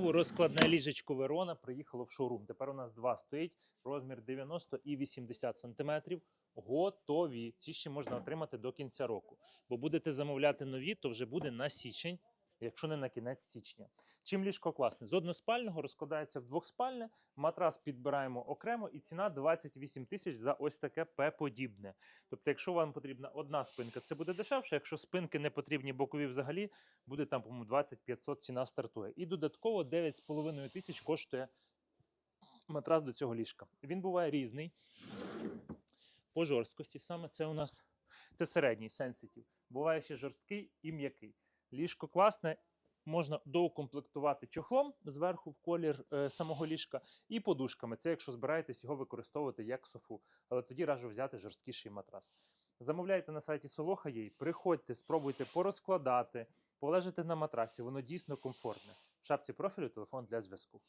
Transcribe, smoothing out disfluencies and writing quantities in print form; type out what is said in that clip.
Знову розкладне ліжечко Верона приїхало в шоурум. Тепер у нас два стоїть, розмір 90 і 80 см. Готові. Ці ще можна отримати до кінця року. Бо будете замовляти нові, то вже буде на січень, якщо не на кінець січня. Чим ліжко класне? З односпального розкладається в двохспальне, матрас підбираємо окремо і ціна 28 тисяч за ось таке П-подібне. Тобто, якщо вам потрібна одна спинка, це буде дешевше, якщо спинки не потрібні бокові взагалі, буде там, по-моєму, 2500 ціна стартує. І додатково 9,5 тисяч коштує матрас до цього ліжка. Він буває різний по жорсткості. Саме це у нас це середній сенситив. Буває ще жорсткий і м'який. Ліжко класне, можна доукомплектувати чохлом зверху в колір самого ліжка і подушками. Це якщо збираєтесь його використовувати як софу. Але тоді раджу взяти жорсткіший матрас. Замовляйте на сайті Солоха.ua, приходьте, спробуйте порозкладати, полежати на матрасі. Воно дійсно комфортне. В шапці профілю телефон для зв'язку.